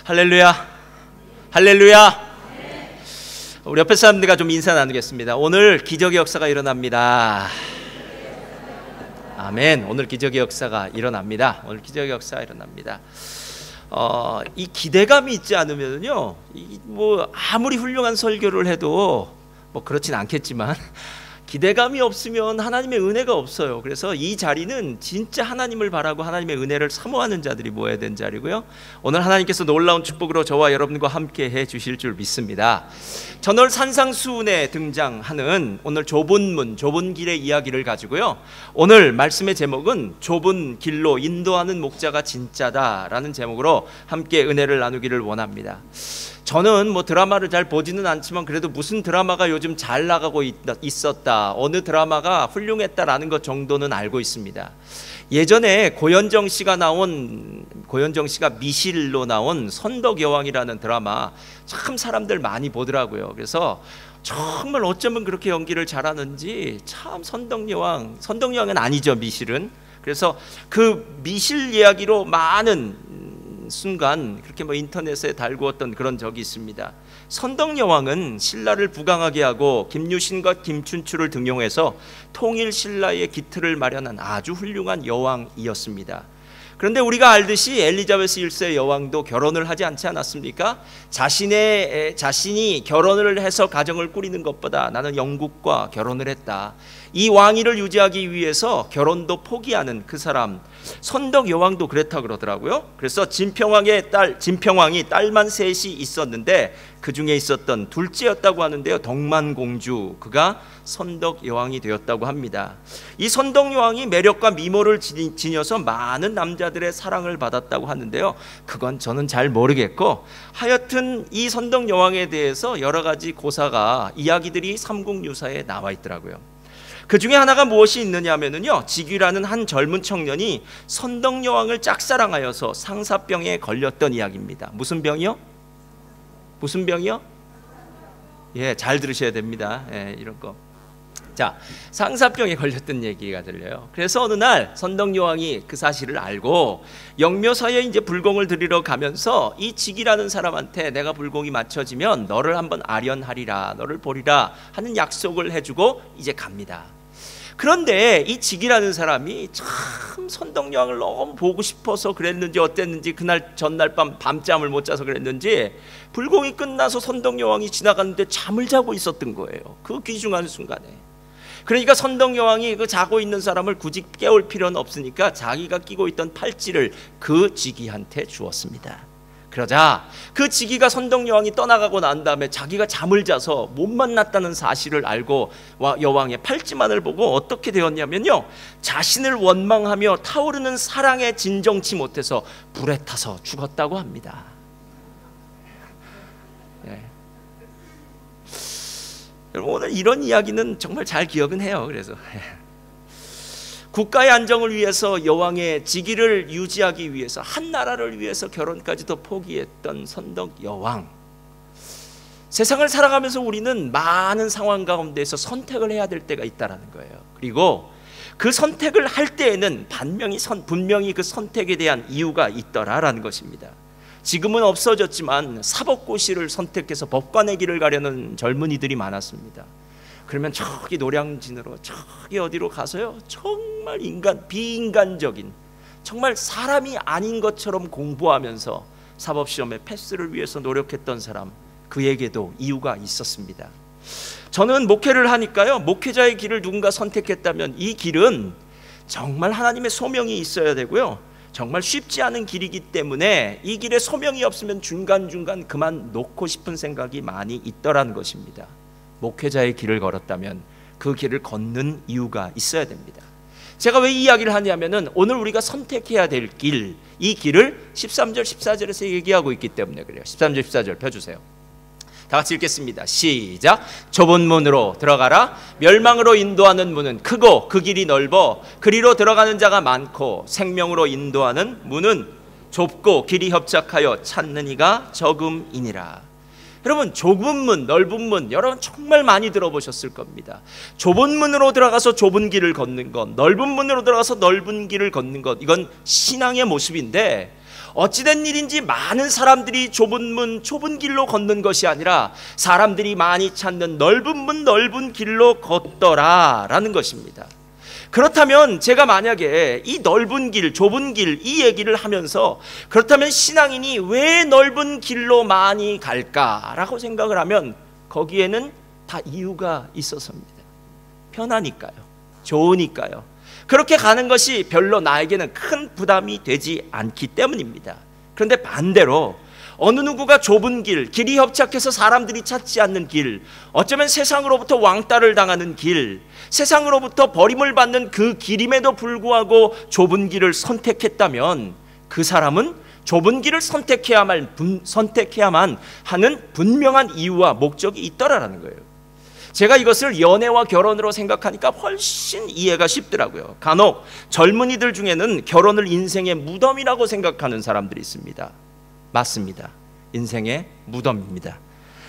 할렐루야, 할렐루야. 우리 옆에 사람들과 좀 인사 나누겠습니다. 오늘 기적의 역사가 일어납니다. 아멘. 오늘 기적의 역사가 일어납니다. 오늘 기적의 역사가 일어납니다. 이 기대감이 있지 않으면요, 뭐 아무리 훌륭한 설교를 해도 뭐 그렇진 않겠지만 기대감이 없으면 하나님의 은혜가 없어요. 그래서 이 자리는 진짜 하나님을 바라고 하나님의 은혜를 사모하는 자들이 모여야 되는 자리고요. 오늘 하나님께서 놀라운 축복으로 저와 여러분과 함께 해 주실 줄 믿습니다. 저널 산상수훈에 등장하는 오늘 좁은 문, 좁은 길의 이야기를 가지고요, 오늘 말씀의 제목은 좁은 길로 인도하는 목자가 진짜다라는 제목으로 함께 은혜를 나누기를 원합니다. 저는 뭐 드라마를 잘 보지는 않지만 그래도 무슨 드라마가 요즘 잘 나가고 있었다, 어느 드라마가 훌륭했다라는 것 정도는 알고 있습니다. 예전에 고현정 씨가 미실로 나온 선덕여왕이라는 드라마 참 사람들 많이 보더라고요. 그래서 정말 어쩌면 그렇게 연기를 잘하는지 참 선덕여왕은 아니죠, 미실은. 그래서 그 미실 이야기로 많은 순간 그렇게 뭐 인터넷에 달구었던 그런 적이 있습니다. 선덕여왕은 신라를 부강하게 하고 김유신과 김춘추를 등용해서 통일 신라의 기틀을 마련한 아주 훌륭한 여왕이었습니다. 그런데 우리가 알듯이 엘리자베스 1세 여왕도 결혼을 하지 않지 않았습니까? 자신이 결혼을 해서 가정을 꾸리는 것보다 나는 영국과 결혼을 했다, 이 왕위를 유지하기 위해서 결혼도 포기하는 그 사람, 선덕여왕도 그랬다 그러더라고요. 그래서 진평왕이 딸만 셋이 있었는데 그 중에 있었던 둘째였다고 하는데요, 덕만공주, 그가 선덕여왕이 되었다고 합니다. 이 선덕여왕이 매력과 미모를 지녀서 많은 남자들의 사랑을 받았다고 하는데요, 그건 저는 잘 모르겠고, 하여튼 이 선덕여왕에 대해서 여러 가지 고사가, 이야기들이 삼국유사에 나와 있더라고요. 그 중에 하나가 무엇이 있느냐 하면요, 직위라는 한 젊은 청년이 선덕여왕을 짝사랑하여서 상사병에 걸렸던 이야기입니다. 무슨 병이요? 무슨 병이요? 예, 잘 들으셔야 됩니다. 예, 이런 거. 자, 상사병에 걸렸던 얘기가 들려요. 그래서 어느 날 선덕여왕이 그 사실을 알고 영묘사에 이제 불공을 드리러 가면서 이 직이라는 사람한테 내가 불공이 맞춰지면 너를 한번 아련하리라, 너를 보리라 하는 약속을 해주고 이제 갑니다. 그런데 이 직이라는 사람이 참 선덕여왕을 너무 보고 싶어서 그랬는지 어땠는지, 그날 전날 밤잠을 못 자서 그랬는지 불공이 끝나서 선덕여왕이 지나가는데 잠을 자고 있었던 거예요, 그 귀중한 순간에. 그러니까 선덕여왕이 그 자고 있는 사람을 굳이 깨울 필요는 없으니까 자기가 끼고 있던 팔찌를 그 직위한테 주었습니다. 그러자 그 직위가 선덕여왕이 떠나가고 난 다음에 자기가 잠을 자서 못 만났다는 사실을 알고 여왕의 팔찌만을 보고 어떻게 되었냐면요, 자신을 원망하며 타오르는 사랑에 진정치 못해서 불에 타서 죽었다고 합니다. 예. 여러분, 오늘 이런 이야기는 정말 잘 기억은 해요. 그래서 국가의 안정을 위해서 여왕의 직위를 유지하기 위해서 한 나라를 위해서 결혼까지도 포기했던 선덕여왕. 세상을 살아가면서 우리는 많은 상황 가운데서 선택을 해야 될 때가 있다는 거예요. 그리고 그 선택을 할 때에는 분명히 그 선택에 대한 이유가 있더라라는 것입니다. 지금은 없어졌지만 사법고시를 선택해서 법관의 길을 가려는 젊은이들이 많았습니다. 그러면 저기 노량진으로 저기 어디로 가서요, 정말 비인간적인, 정말 사람이 아닌 것처럼 공부하면서 사법시험의 패스를 위해서 노력했던 사람, 그에게도 이유가 있었습니다. 저는 목회를 하니까요, 목회자의 길을 누군가 선택했다면 이 길은 정말 하나님의 소명이 있어야 되고요, 정말 쉽지 않은 길이기 때문에 이 길에 소명이 없으면 중간중간 그만 놓고 싶은 생각이 많이 있더라는 것입니다. 목회자의 길을 걸었다면 그 길을 걷는 이유가 있어야 됩니다. 제가 왜 이 이야기를 하냐면은 오늘 우리가 선택해야 될 길, 이 길을 13절 14절에서 얘기하고 있기 때문에 그래요. 13절 14절 펴주세요. 다 같이 읽겠습니다. 시작. 좁은 문으로 들어가라. 멸망으로 인도하는 문은 크고 그 길이 넓어 그리로 들어가는 자가 많고 생명으로 인도하는 문은 좁고 길이 협착하여 찾는 이가 적음이니라. 여러분, 좁은 문, 넓은 문, 여러분 정말 많이 들어보셨을 겁니다. 좁은 문으로 들어가서 좁은 길을 걷는 것, 넓은 문으로 들어가서 넓은 길을 걷는 것, 이건 신앙의 모습인데 어찌된 일인지 많은 사람들이 좁은 문 좁은 길로 걷는 것이 아니라 사람들이 많이 찾는 넓은 문 넓은 길로 걷더라라는 것입니다. 그렇다면 제가 만약에 이 넓은 길, 좁은 길 이 얘기를 하면서 그렇다면 신앙인이 왜 넓은 길로 많이 갈까라고 생각을 하면 거기에는 다 이유가 있어서입니다. 편하니까요. 좋으니까요. 그렇게 가는 것이 별로 나에게는 큰 부담이 되지 않기 때문입니다. 그런데 반대로 어느 누구가 좁은 길이 협착해서 사람들이 찾지 않는 길, 어쩌면 세상으로부터 왕따를 당하는 길, 세상으로부터 버림을 받는 그 길임에도 불구하고 좁은 길을 선택했다면 그 사람은 좁은 길을 선택해야만 하는 분명한 이유와 목적이 있더라라는 거예요. 제가 이것을 연애와 결혼으로 생각하니까 훨씬 이해가 쉽더라고요. 간혹 젊은이들 중에는 결혼을 인생의 무덤이라고 생각하는 사람들이 있습니다. 맞습니다. 인생의 무덤입니다.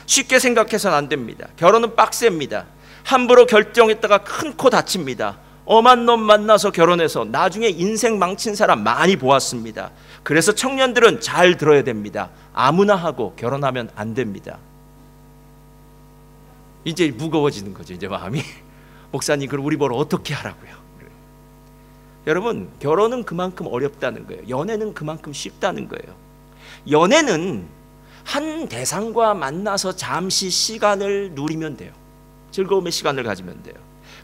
쉽게 생각해서는 안 됩니다. 결혼은 빡셉니다. 함부로 결정했다가 큰 코 다칩니다. 엄한 놈 만나서 결혼해서 나중에 인생 망친 사람 많이 보았습니다. 그래서 청년들은 잘 들어야 됩니다. 아무나 하고 결혼하면 안 됩니다. 이제 무거워지는 거죠. 이제 마음이. 목사님, 그럼 우리 뭘 어떻게 하라고요? 여러분, 결혼은 그만큼 어렵다는 거예요. 연애는 그만큼 쉽다는 거예요. 연애는 한 대상과 만나서 잠시 시간을 누리면 돼요. 즐거움의 시간을 가지면 돼요.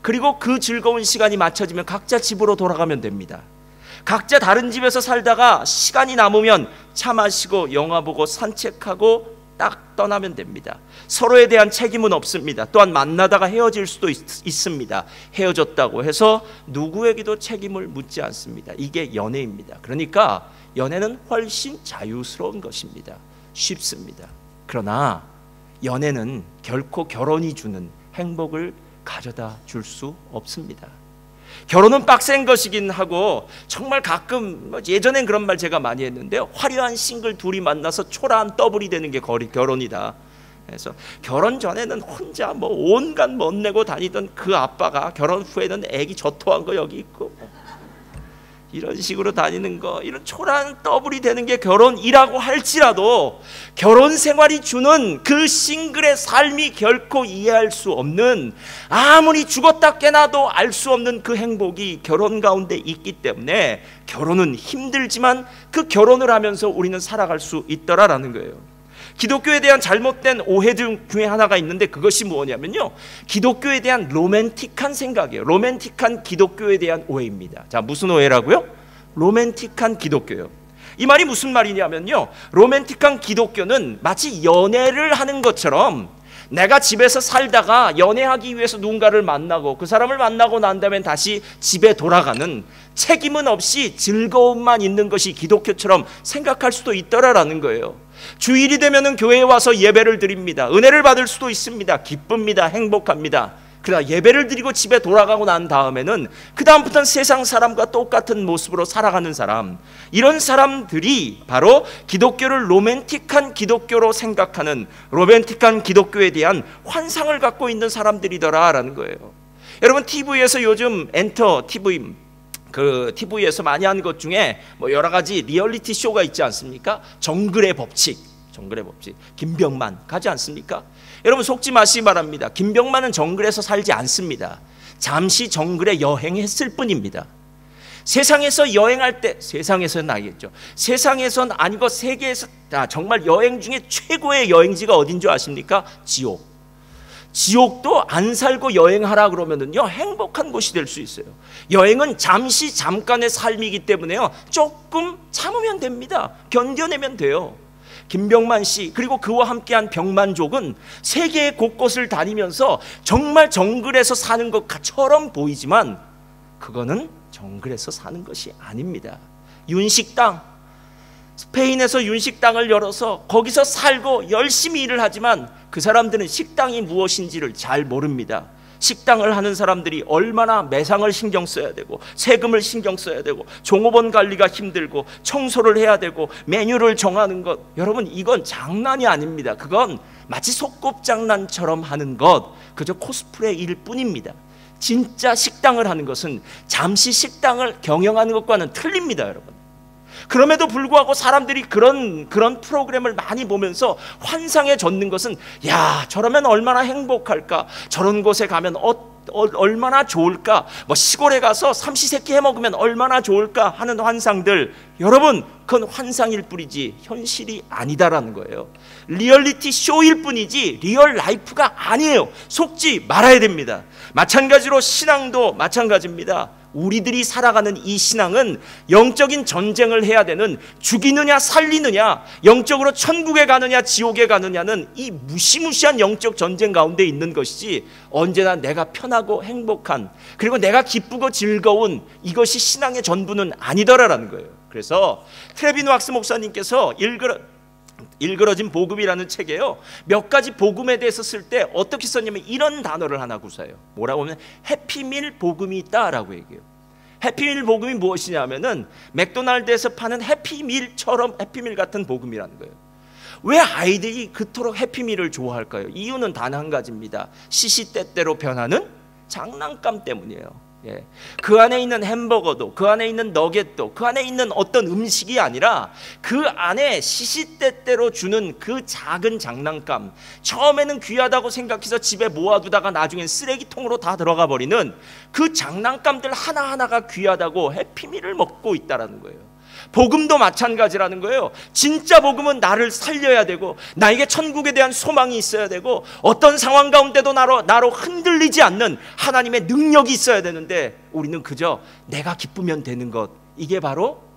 그리고 그 즐거운 시간이 맞춰지면 각자 집으로 돌아가면 됩니다. 각자 다른 집에서 살다가 시간이 남으면 차 마시고 영화 보고 산책하고 딱 떠나면 됩니다. 서로에 대한 책임은 없습니다. 또한 만나다가 헤어질 수도 있습니다. 헤어졌다고 해서 누구에게도 책임을 묻지 않습니다. 이게 연애입니다. 그러니까 연애는 훨씬 자유스러운 것입니다. 쉽습니다. 그러나 연애는 결코 결혼이 주는 행복을 가져다 줄 수 없습니다. 결혼은 빡센 것이긴 하고 정말 가끔 예전엔 그런 말 제가 많이 했는데요, 화려한 싱글 둘이 만나서 초라한 더블이 되는 게 결혼이다. 그래서 결혼 전에는 혼자 뭐 온갖 멋내고 다니던 그 아빠가 결혼 후에는 애기 저토한 거 여기 있고 이런 식으로 다니는 거, 이런 초라한 더블이 되는 게 결혼이라고 할지라도 결혼 생활이 주는 그 싱글의 삶이 결코 이해할 수 없는, 아무리 죽었다 깨나도 알 수 없는 그 행복이 결혼 가운데 있기 때문에 결혼은 힘들지만 그 결혼을 하면서 우리는 살아갈 수 있더라라는 거예요. 기독교에 대한 잘못된 오해 중에 하나가 있는데 그것이 뭐냐면요, 기독교에 대한 로맨틱한 생각이에요. 로맨틱한 기독교에 대한 오해입니다. 자, 무슨 오해라고요? 로맨틱한 기독교요. 이 말이 무슨 말이냐면요, 로맨틱한 기독교는 마치 연애를 하는 것처럼 내가 집에서 살다가 연애하기 위해서 누군가를 만나고 그 사람을 만나고 난 다음에 다시 집에 돌아가는, 책임은 없이 즐거움만 있는 것이 기독교처럼 생각할 수도 있더라라는 거예요. 주일이 되면은 교회에 와서 예배를 드립니다. 은혜를 받을 수도 있습니다. 기쁩니다. 행복합니다. 그러나 예배를 드리고 집에 돌아가고 난 다음에는 그 다음부터는 세상 사람과 똑같은 모습으로 살아가는 사람, 이런 사람들이 바로 기독교를 로맨틱한 기독교로 생각하는, 로맨틱한 기독교에 대한 환상을 갖고 있는 사람들이더라라는 거예요. 여러분, TV에서 요즘 TV에서 많이 하는 것 중에 뭐 여러 가지 리얼리티 쇼가 있지 않습니까? 정글의 법칙, 김병만 가지 않습니까? 여러분, 속지 마시기 바랍니다. 김병만은 정글에서 살지 않습니다. 잠시 정글에 여행했을 뿐입니다. 세상에서 여행할 때, 세상에서는 아니겠죠, 세상에선 아니고 세계에서 정말 여행 중에 최고의 여행지가 어딘 줄 아십니까? 지옥도 안 살고 여행하라 그러면은요, 행복한 곳이 될 수 있어요. 여행은 잠깐의 삶이기 때문에요, 조금 참으면 됩니다. 견뎌내면 돼요. 김병만 씨, 그리고 그와 함께한 병만족은 세계 곳곳을 다니면서 정말 정글에서 사는 것처럼 보이지만 그거는 정글에서 사는 것이 아닙니다. 윤식당, 스페인에서 윤식당을 열어서 거기서 살고 열심히 일을 하지만 그 사람들은 식당이 무엇인지를 잘 모릅니다. 식당을 하는 사람들이 얼마나 매상을 신경 써야 되고 세금을 신경 써야 되고 종업원 관리가 힘들고 청소를 해야 되고 메뉴를 정하는 것, 여러분, 이건 장난이 아닙니다. 그건 마치 소꿉장난처럼 하는 것, 그저 코스프레일 뿐입니다. 진짜 식당을 하는 것은 잠시 식당을 경영하는 것과는 틀립니다. 여러분, 그럼에도 불구하고 사람들이 그런 프로그램을 많이 보면서 환상에 젖는 것은, 야, 저러면 얼마나 행복할까, 저런 곳에 가면 얼마나 좋을까, 뭐 시골에 가서 삼시세끼 해먹으면 얼마나 좋을까 하는 환상들, 여러분, 그건 환상일 뿐이지 현실이 아니다라는 거예요. 리얼리티 쇼일 뿐이지 리얼 라이프가 아니에요. 속지 말아야 됩니다. 마찬가지로 신앙도 마찬가지입니다. 우리들이 살아가는 이 신앙은 영적인 전쟁을 해야 되는, 죽이느냐 살리느냐, 영적으로 천국에 가느냐 지옥에 가느냐는 이 무시무시한 영적 전쟁 가운데 있는 것이지, 언제나 내가 편하고 행복한, 그리고 내가 기쁘고 즐거운 이것이 신앙의 전부는 아니더라라는 거예요. 그래서 트레빈 왁스 목사님께서 일그러진 복음이라는 책에요, 몇 가지 복음에 대해서 쓸 때 어떻게 썼냐면 이런 단어를 하나 구사해요. 뭐라고 하면 해피밀 복음이 있다라고 얘기해요. 해피밀 복음이 무엇이냐면은 맥도날드에서 파는 해피밀처럼 해피밀 같은 복음이라는 거예요. 왜 아이들이 그토록 해피밀을 좋아할까요? 이유는 단 한 가지입니다. 시시때때로 변하는 장난감 때문이에요. 예. 그 안에 있는 햄버거도, 그 안에 있는 너겟도, 그 안에 있는 어떤 음식이 아니라 그 안에 시시때때로 주는 그 작은 장난감, 처음에는 귀하다고 생각해서 집에 모아두다가 나중엔 쓰레기통으로 다 들어가 버리는 그 장난감들 하나하나가 귀하다고 해피밀을 먹고 있다는 거예요. 복음도 마찬가지라는 거예요. 진짜 복음은 나를 살려야 되고, 나에게 천국에 대한 소망이 있어야 되고, 어떤 상황 가운데도 나로 흔들리지 않는 하나님의 능력이 있어야 되는데, 우리는 그저 내가 기쁘면 되는 것, 이게 바로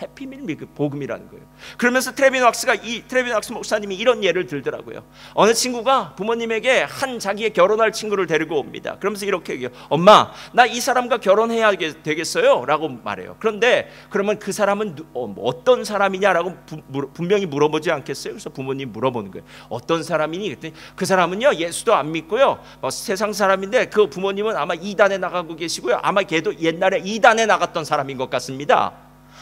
해피밀 복음이라는 거예요. 그러면서 트레빈 왁스 목사님이 이런 예를 들더라고요. 어느 친구가 부모님에게 한 자기의 결혼할 친구를 데리고 옵니다. 그러면서 이렇게 얘기해요. 엄마, 나 이 사람과 결혼해야 되겠어요? 라고 말해요. 그런데 그러면 그 사람은 어떤 사람이냐라고 분명히 물어보지 않겠어요? 그래서 부모님 물어보는 거예요. 어떤 사람이니? 그랬더니 그 사람은요, 예수도 안 믿고요, 세상 사람인데 그 부모님은 아마 이단에 나가고 계시고요, 아마 걔도 옛날에 이단에 나갔던 사람인 것 같습니다.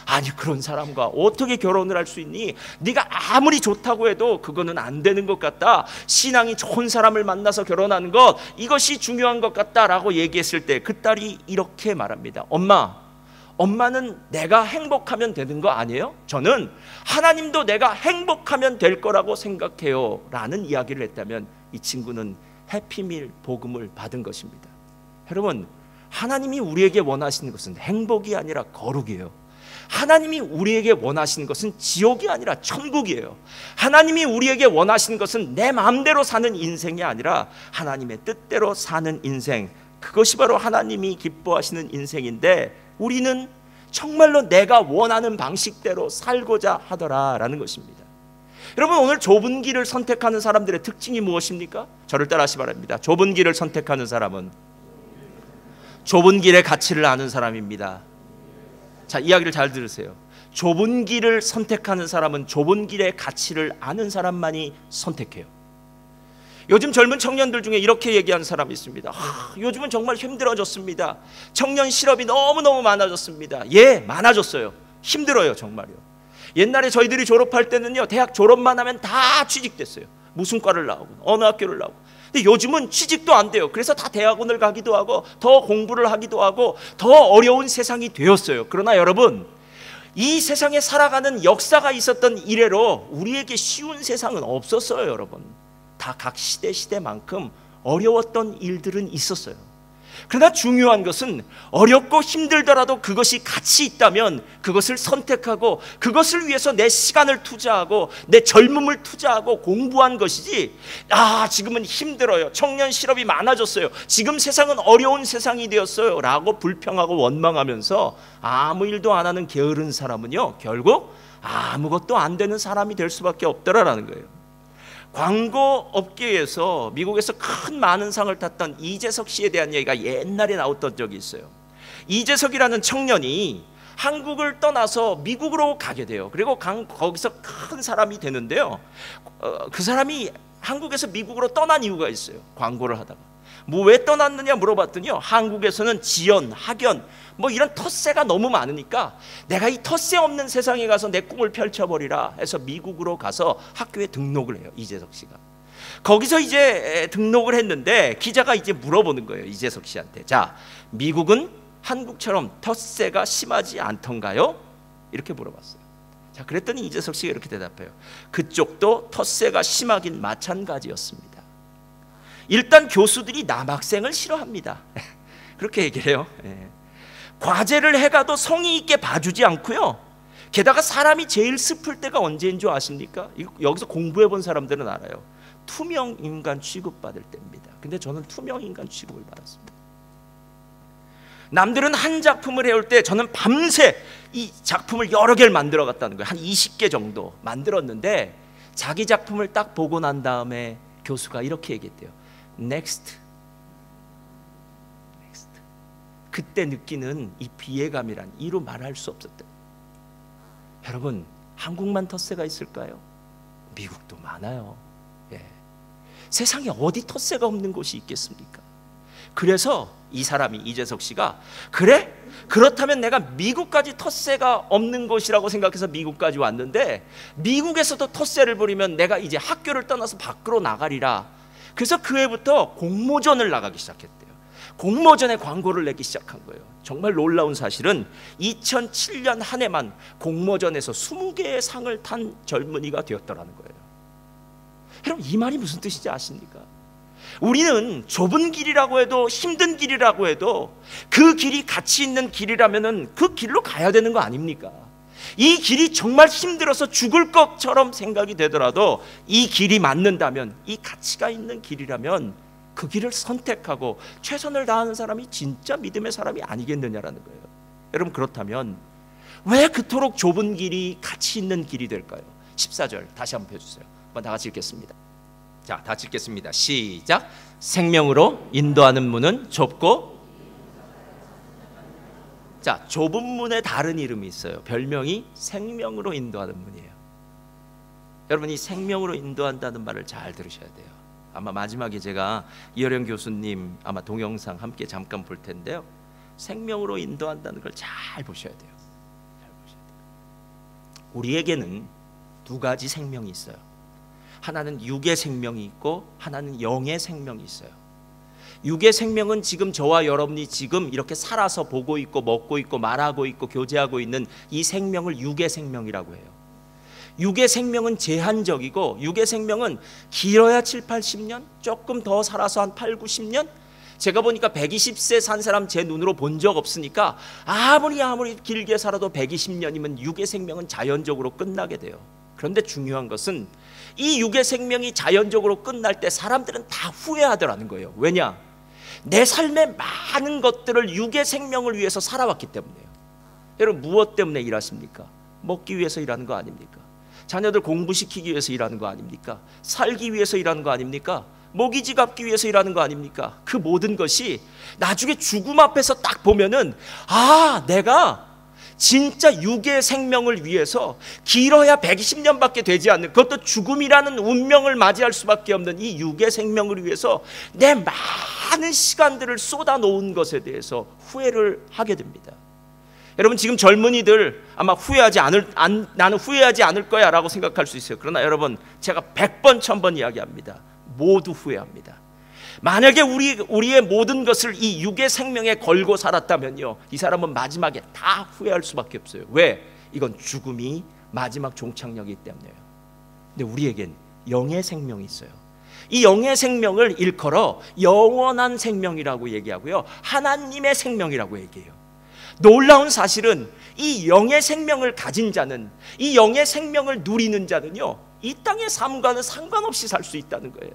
아니, 그런 사람과 어떻게 결혼을 할 수 있니? 네가 아무리 좋다고 해도 그거는 안 되는 것 같다. 신앙이 좋은 사람을 만나서 결혼하는 것, 이것이 중요한 것 같다라고 얘기했을 때 그 딸이 이렇게 말합니다. 엄마는 내가 행복하면 되는 거 아니에요? 저는 하나님도 내가 행복하면 될 거라고 생각해요 라는 이야기를 했다면, 이 친구는 해피밀 복음을 받은 것입니다. 여러분, 하나님이 우리에게 원하시는 것은 행복이 아니라 거룩이에요. 하나님이 우리에게 원하시는 것은 지옥이 아니라 천국이에요. 하나님이 우리에게 원하시는 것은 내 마음대로 사는 인생이 아니라 하나님의 뜻대로 사는 인생, 그것이 바로 하나님이 기뻐하시는 인생인데, 우리는 정말로 내가 원하는 방식대로 살고자 하더라라는 것입니다. 여러분, 오늘 좁은 길을 선택하는 사람들의 특징이 무엇입니까? 저를 따라하시 바랍니다. 좁은 길을 선택하는 사람은 좁은 길의 가치를 아는 사람입니다. 자, 이야기를 잘 들으세요. 좁은 길을 선택하는 사람은 좁은 길의 가치를 아는 사람만이 선택해요. 요즘 젊은 청년들 중에 이렇게 얘기하는 사람이 있습니다. 요즘은 정말 힘들어졌습니다. 청년 실업이 너무너무 많아졌습니다. 예, 많아졌어요. 힘들어요, 정말요. 옛날에 저희들이 졸업할 때는요, 대학 졸업만 하면 다 취직됐어요. 무슨 과를 나오고 어느 학교를 나오고. 근데 요즘은 취직도 안 돼요. 그래서 다 대학원을 가기도 하고 더 공부를 하기도 하고 더 어려운 세상이 되었어요. 그러나 여러분, 이 세상에 살아가는 역사가 있었던 이래로 우리에게 쉬운 세상은 없었어요. 여러분, 다 각 시대만큼 어려웠던 일들은 있었어요. 그러나 중요한 것은 어렵고 힘들더라도 그것이 가치 있다면 그것을 선택하고 그것을 위해서 내 시간을 투자하고 내 젊음을 투자하고 공부한 것이지, 지금은 힘들어요, 청년 실업이 많아졌어요, 지금 세상은 어려운 세상이 되었어요 라고 불평하고 원망하면서 아무 일도 안 하는 게으른 사람은요, 결국 아무것도 안 되는 사람이 될 수밖에 없더라라는 거예요. 광고 업계에서 미국에서 큰 많은 상을 탔던 이재석 씨에 대한 얘기가 옛날에 나왔던 적이 있어요. 이재석이라는 청년이 한국을 떠나서 미국으로 가게 돼요. 그리고 거기서 큰 사람이 되는데요, 그 사람이 한국에서 미국으로 떠난 이유가 있어요. 광고를 하다가 왜 떠났느냐 물어봤더니요, 한국에서는 지연, 학연 이런 텃세가 너무 많으니까 내가 이 텃세 없는 세상에 가서 내 꿈을 펼쳐버리라 해서 미국으로 가서 학교에 등록을 해요. 이재석 씨가 거기서 이제 등록을 했는데, 기자가 이제 물어보는 거예요, 이재석 씨한테. 자, 미국은 한국처럼 텃세가 심하지 않던가요? 이렇게 물어봤어요. 자, 그랬더니 이재석 씨가 이렇게 대답해요. 그쪽도 텃세가 심하긴 마찬가지였습니다. 일단 교수들이 남학생을 싫어합니다. 그렇게 얘기해요. 과제를 해가도 성의 있게 봐주지 않고요. 게다가 사람이 제일 슬플 때가 언제인 줄 아십니까? 여기서 공부해 본 사람들은 알아요. 투명 인간 취급받을 때입니다. 근데 저는 투명 인간 취급을 받았습니다. 남들은 한 작품을 해올 때 저는 밤새 이 작품을 여러 개를 만들어 갔다는 거예요. 한 20개 정도 만들었는데 자기 작품을 딱 보고 난 다음에 교수가 이렇게 얘기했대요. Next. 그때 느끼는 이 비애감이란 이루 말할 수 없었대요. 여러분, 한국만 텃세가 있을까요? 미국도 많아요. 세상에 어디 텃세가 없는 곳이 있겠습니까? 그래서 이 사람이, 이재석 씨가, 그래? 그렇다면 내가 미국까지 텃세가 없는 곳이라고 생각해서 미국까지 왔는데 미국에서도 텃세를 부리면 내가 이제 학교를 떠나서 밖으로 나가리라. 그래서 그 해부터 공모전을 나가기 시작했대요. 공모전에 광고를 내기 시작한 거예요. 정말 놀라운 사실은 2007년 한 해만 공모전에서 20개의 상을 탄 젊은이가 되었더라는 거예요. 여러분, 이 말이 무슨 뜻인지 아십니까? 우리는 좁은 길이라고 해도, 힘든 길이라고 해도 그 길이 가치 있는 길이라면은 그 길로 가야 되는 거 아닙니까? 이 길이 정말 힘들어서 죽을 것처럼 생각이 되더라도 이 길이 맞는다면, 이 가치가 있는 길이라면 그 길을 선택하고 최선을 다하는 사람이 진짜 믿음의 사람이 아니겠느냐라는 거예요. 여러분, 그렇다면 왜 그토록 좁은 길이 가치 있는 길이 될까요? 14절 다시 한번 펴주세요. 한번 다 같이 읽겠습니다. 자, 다 같이 읽겠습니다. 시작. 생명으로 인도하는 문은 좁고, 자, 좁은 문에 다른 이름이 있어요. 별명이 생명으로 인도하는 문이에요. 여러분, 이 생명으로 인도한다는 말을 잘 들으셔야 돼요. 아마 마지막에 제가 이어령 교수님 아마 동영상 함께 잠깐 볼 텐데요. 생명으로 인도한다는 걸 잘 보셔야 돼요. 잘 보셔야 돼요. 우리에게는 두 가지 생명이 있어요. 하나는 육의 생명이 있고 하나는 영의 생명이 있어요. 육의 생명은 지금 저와 여러분이 지금 이렇게 살아서 보고 있고 먹고 있고 말하고 있고 교제하고 있는 이 생명을 육의 생명이라고 해요. 육의 생명은 제한적이고 육의 생명은 길어야 7, 80년, 조금 더 살아서 한 8, 90년. 제가 보니까 120세 산 사람 제 눈으로 본 적 없으니까 아무리 길게 살아도 120년이면 육의 생명은 자연적으로 끝나게 돼요. 그런데 중요한 것은 이 육의 생명이 자연적으로 끝날 때 사람들은 다 후회하더라는 거예요. 왜냐? 내 삶의 많은 것들을 육의 생명을 위해서 살아왔기 때문에요. 여러분, 무엇 때문에 일하십니까? 먹기 위해서 일하는 거 아닙니까? 자녀들 공부시키기 위해서 일하는 거 아닙니까? 살기 위해서 일하는 거 아닙니까? 모기지 갚기 위해서 일하는 거 아닙니까? 그 모든 것이 나중에 죽음 앞에서 딱 보면은, 아, 내가 진짜 육의 생명을 위해서 길어야 120년밖에 되지 않는, 그것도 죽음이라는 운명을 맞이할 수밖에 없는 이 육의 생명을 위해서 내 많은 시간들을 쏟아놓은 것에 대해서 후회를 하게 됩니다. 여러분, 지금 젊은이들 아마 나는 후회하지 않을 거야 라고 생각할 수 있어요. 그러나 여러분, 제가 100번 1000번 이야기합니다. 모두 후회합니다. 만약에 우리의 모든 것을 이 육의 생명에 걸고 살았다면요, 이 사람은 마지막에 다 후회할 수밖에 없어요. 왜? 이건 죽음이 마지막 종착역이기 때문에요. 근데 우리에겐 영의 생명이 있어요. 이 영의 생명을 일컬어 영원한 생명이라고 얘기하고요, 하나님의 생명이라고 얘기해요. 놀라운 사실은 이 영의 생명을 가진 자는, 이 영의 생명을 누리는 자는요, 이 땅의 삶과는 상관없이 살 수 있다는 거예요.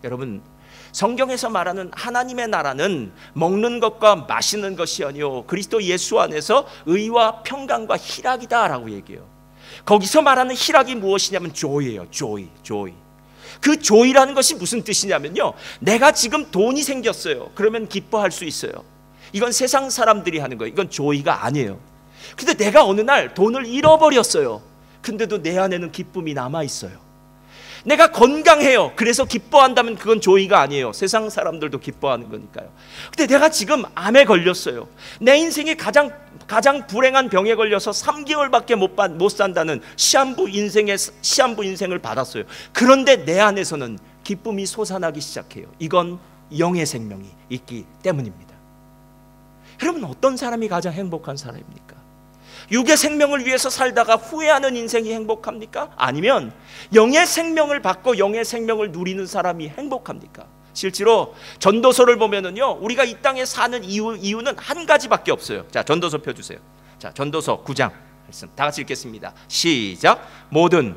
여러분, 성경에서 말하는 하나님의 나라는 먹는 것과 마시는 것이 아니요 그리스도 예수 안에서 의와 평강과 희락이다라고 얘기해요. 거기서 말하는 희락이 무엇이냐면 joy예요. joy. 그 joy라는 것이 무슨 뜻이냐면요, 내가 지금 돈이 생겼어요. 그러면 기뻐할 수 있어요. 이건 세상 사람들이 하는 거예요. 이건 joy가 아니에요. 근데 내가 어느 날 돈을 잃어버렸어요. 근데도 내 안에는 기쁨이 남아있어요. 내가 건강해요. 그래서 기뻐한다면 그건 조이가 아니에요. 세상 사람들도 기뻐하는 거니까요. 근데 내가 지금 암에 걸렸어요. 내 인생에 가장 불행한 병에 걸려서 3개월밖에 못 산다는 시한부 인생을 받았어요. 그런데 내 안에서는 기쁨이 솟아나기 시작해요. 이건 영의 생명이 있기 때문입니다. 여러분, 어떤 사람이 가장 행복한 사람입니까? 육의 생명을 위해서 살다가 후회하는 인생이 행복합니까? 아니면 영의 생명을 받고 영의 생명을 누리는 사람이 행복합니까? 실제로 전도서를 보면은요, 우리가 이 땅에 사는 이유는 한 가지밖에 없어요. 자, 전도서 펴주세요. 자, 전도서 9장 말씀 다 같이 읽겠습니다. 시작. 모든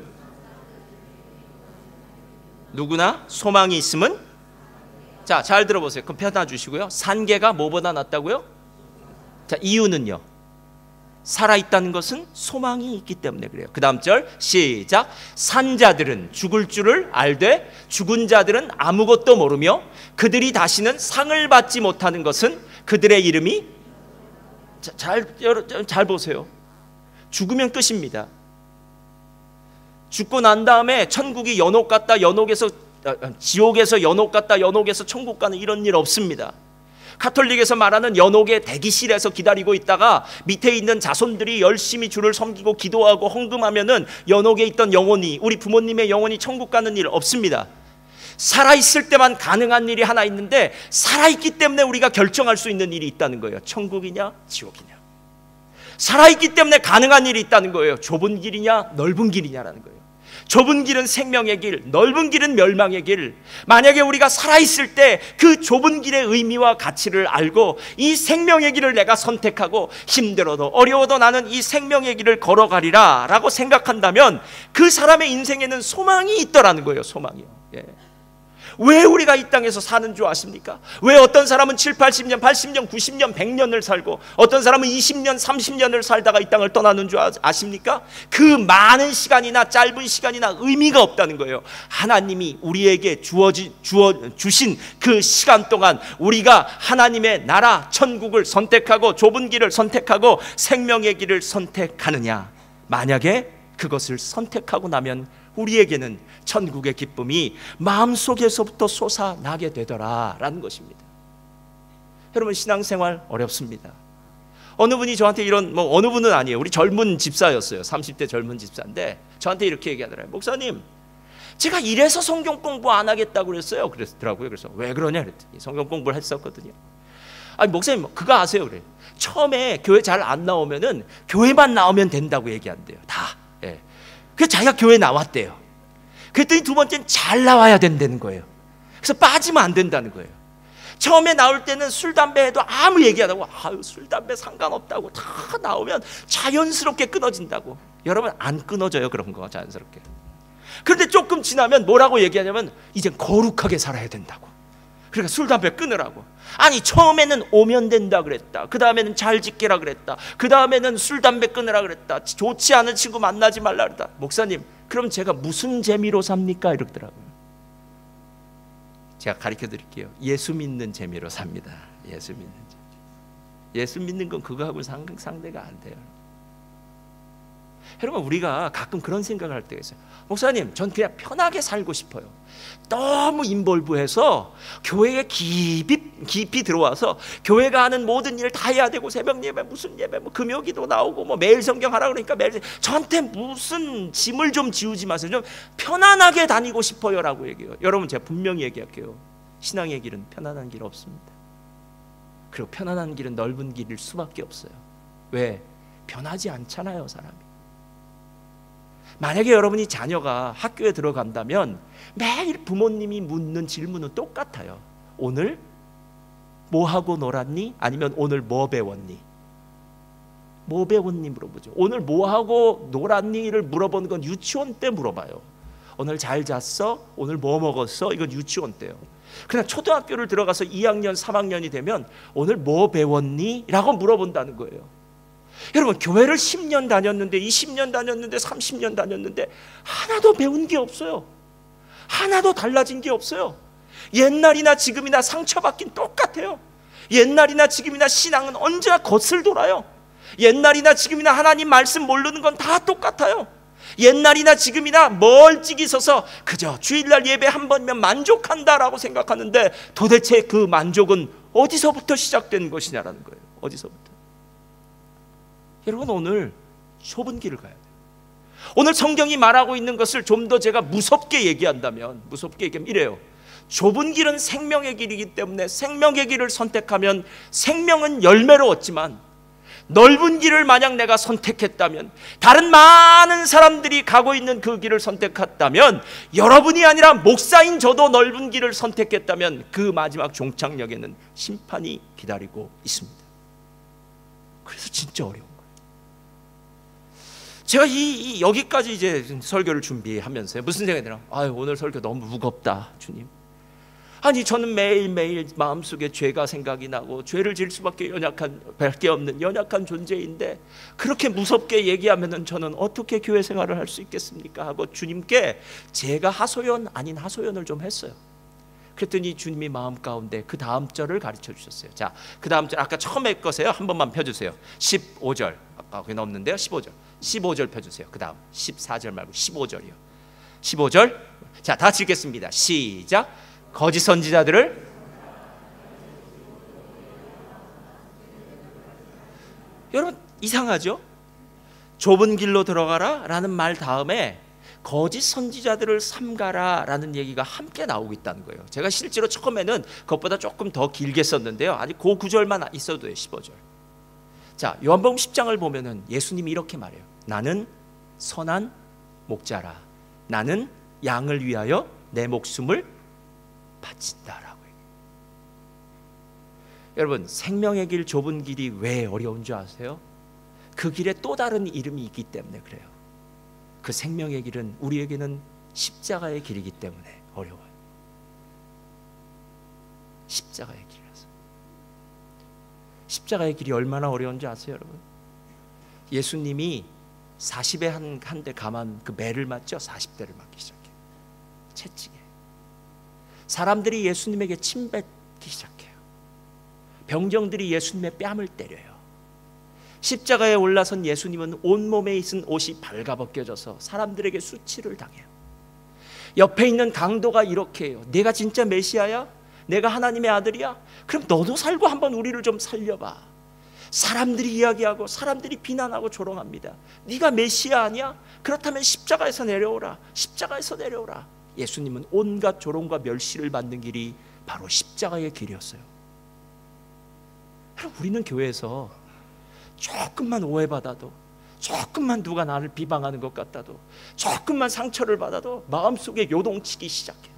누구나 소망이 있음은, 자, 잘 들어보세요. 그럼 펴놔 주시고요. 산개가 뭐보다 낫다고요? 자, 이유는요, 살아있다는 것은 소망이 있기 때문에 그래요. 그 다음 절 시작. 산자들은 죽을 줄을 알되 죽은 자들은 아무것도 모르며 그들이 다시는 상을 받지 못하는 것은 그들의 이름이, 잘 보세요. 죽으면 끝입니다. 죽고 난 다음에 천국이 연옥 같다 연옥에서, 지옥에서 연옥 같다 연옥에서 천국 가는 이런 일 없습니다. 가톨릭에서 말하는 연옥의 대기실에서 기다리고 있다가 밑에 있는 자손들이 열심히 주를 섬기고 기도하고 헌금하면은 연옥에 있던 영혼이, 우리 부모님의 영혼이 천국 가는 일 없습니다. 살아있을 때만 가능한 일이 하나 있는데, 살아있기 때문에 우리가 결정할 수 있는 일이 있다는 거예요. 천국이냐 지옥이냐. 살아있기 때문에 가능한 일이 있다는 거예요. 좁은 길이냐 넓은 길이냐라는 거예요. 좁은 길은 생명의 길, 넓은 길은 멸망의 길. 만약에 우리가 살아있을 때 그 좁은 길의 의미와 가치를 알고 이 생명의 길을 내가 선택하고 힘들어도 어려워도 나는 이 생명의 길을 걸어가리라 라고 생각한다면 그 사람의 인생에는 소망이 있더라는 거예요. 소망이요. 예. 왜 우리가 이 땅에서 사는 줄 아십니까? 왜 어떤 사람은 7, 80년, 80년, 90년, 100년을 살고 어떤 사람은 20년, 30년을 살다가 이 땅을 떠나는 줄 아십니까? 그 많은 시간이나 짧은 시간이나 의미가 없다는 거예요. 하나님이 우리에게 주신 그 시간 동안 우리가 하나님의 나라, 천국을 선택하고 좁은 길을 선택하고 생명의 길을 선택하느냐. 만약에 그것을 선택하고 나면 우리에게는 천국의 기쁨이 마음속에서부터 솟아나게 되더라라는 것입니다. 여러분, 신앙생활 어렵습니다. 어느 분이 저한테 이런, 어느 분은 아니에요. 우리 젊은 집사였어요. 30대 젊은 집사인데 저한테 이렇게 얘기하더라고요. 목사님, 제가 이래서 성경 공부 안 하겠다고 그랬어요. 그랬더라고요. 그래서 왜 그러냐 그랬더니 성경 공부를 했었거든요. 아니, 목사님 그거 아세요? 그래. 처음에 교회 잘 안 나오면은 교회만 나오면 된다고 얘기한대요. 다. 예. 그래서 자기가 교회 나왔대요. 그랬더니 두 번째는 잘 나와야 된다는 거예요. 그래서 빠지면 안 된다는 거예요. 처음에 나올 때는 술, 담배 해도 아무 얘기 안 하고, 아유, 술, 담배 상관없다고, 다 나오면 자연스럽게 끊어진다고. 여러분, 안 끊어져요, 그런 거 자연스럽게. 그런데 조금 지나면 뭐라고 얘기하냐면 이젠 거룩하게 살아야 된다고. 그러니까 술, 담배 끊으라고. 아니, 처음에는 오면 된다 그랬다. 그 다음에는 잘 지키라 그랬다. 그 다음에는 술, 담배 끊으라 그랬다. 좋지 않은 친구 만나지 말라 그랬다. 목사님, 그럼 제가 무슨 재미로 삽니까? 이러더라고요. 제가 가르쳐 드릴게요. 예수 믿는 재미로 삽니다. 예수 믿는 재미. 예수 믿는 건 그거하고 상대가 안 돼요. 여러분, 우리가 가끔 그런 생각을 할 때가 있어요. 목사님, 전 그냥 편하게 살고 싶어요. 너무 인볼브해서 교회에 깊이 들어와서 교회가 하는 모든 일을 다 해야 되고, 새벽 예배, 무슨 예배, 금요기도 나오고, 매일 성경 하라 그러니까 매일. 저한테 무슨 짐을 좀 지우지 마세요. 좀 편안하게 다니고 싶어요라고 얘기해요. 여러분, 제가 분명히 얘기할게요. 신앙의 길은 편안한 길 없습니다. 그리고 편안한 길은 넓은 길일 수밖에 없어요. 왜? 변하지 않잖아요, 사람이. 만약에 여러분이 자녀가 학교에 들어간다면 매일 부모님이 묻는 질문은 똑같아요. 오늘 뭐 하고 놀았니? 아니면 오늘 뭐 배웠니? 뭐 배웠니 물어보죠. 오늘 뭐 하고 놀았니를 물어보는 건 유치원 때 물어봐요. 오늘 잘 잤어? 오늘 뭐 먹었어? 이건 유치원 때요. 그냥 초등학교를 들어가서 2학년, 3학년이 되면 오늘 뭐 배웠니? 라고 물어본다는 거예요. 여러분, 교회를 10년 다녔는데, 20년 다녔는데, 30년 다녔는데 하나도 배운 게 없어요. 하나도 달라진 게 없어요. 옛날이나 지금이나 상처받긴 똑같아요. 옛날이나 지금이나 신앙은 언제나 겉을 돌아요. 옛날이나 지금이나 하나님 말씀 모르는 건 다 똑같아요. 옛날이나 지금이나 멀찍이 서서 그저 주일날 예배 한 번면 만족한다라고 생각하는데, 도대체 그 만족은 어디서부터 시작된 것이냐라는 거예요. 어디서부터. 여러분, 오늘 좁은 길을 가야 돼요. 오늘 성경이 말하고 있는 것을 좀 더 제가 무섭게 얘기한다면 이래요. 좁은 길은 생명의 길이기 때문에 생명의 길을 선택하면 생명은 열매로 얻지만, 넓은 길을 만약 내가 선택했다면, 다른 많은 사람들이 가고 있는 그 길을 선택했다면, 여러분이 아니라 목사인 저도 넓은 길을 선택했다면 그 마지막 종착역에는 심판이 기다리고 있습니다. 그래서 진짜 어려운 거예요. 제가 여기까지 이제 설교를 준비하면서 무슨 생각이 들어요? 오늘 설교 너무 무겁다, 주님. 아니, 저는 매일매일 마음속에 죄가 생각이 나고 죄를 지을 수밖에 없는 연약한 존재인데 그렇게 무섭게 얘기하면은 저는 어떻게 교회 생활을 할 수 있겠습니까? 하고 주님께 제가 하소연 아닌 하소연을 좀 했어요. 그랬더니 주님이 마음 가운데 그 다음 절을 가르쳐 주셨어요. 자, 그 다음 절 아까 처음에 거세요. 한 번만 펴주세요. 15절. 아까 거기 넘는데요. 15절 펴주세요. 그 다음 14절 말고 15절이요. 15절. 자, 다 같이 읽겠습니다. 시작. 거짓 선지자들을 여러분 이상하죠? 좁은 길로 들어가라 라는 말 다음에 거짓 선지자들을 삼가라 라는 얘기가 함께 나오고 있다는 거예요. 제가 실제로 처음에는 그것보다 조금 더 길게 썼는데요, 아직 그 구절만 있어도 돼요. 15절. 자, 요한복음 10장을 보면은 예수님이 이렇게 말해요. 나는 선한 목자라. 나는 양을 위하여 내 목숨을 바친다라고 얘기해요. 여러분, 생명의 길, 좁은 길이 왜 어려운 줄 아세요? 그 길에 또 다른 이름이 있기 때문에 그래요. 그 생명의 길은 우리에게는 십자가의 길이기 때문에 어려워요. 십자가의 길이라서. 십자가의 길이 얼마나 어려운지 아세요, 여러분? 예수님이 40에 한 대 감한 그 매를 맞죠? 40대를 맞기 시작해요. 채찍에. 사람들이 예수님에게 침 뱉기 시작해요. 병정들이 예수님의 뺨을 때려요. 십자가에 올라선 예수님은 온몸에 있은 옷이 발가벗겨져서 사람들에게 수치를 당해요. 옆에 있는 강도가 이렇게 해요. 내가 진짜 메시아야? 내가 하나님의 아들이야? 그럼 너도 살고 한번 우리를 좀 살려봐. 사람들이 이야기하고 사람들이 비난하고 조롱합니다. 네가 메시아 아니야? 그렇다면 십자가에서 내려오라. 십자가에서 내려오라. 예수님은 온갖 조롱과 멸시를 받는 길이 바로 십자가의 길이었어요. 우리는 교회에서 조금만 오해받아도, 조금만 누가 나를 비방하는 것 같아도, 조금만 상처를 받아도 마음속에 요동치기 시작해요.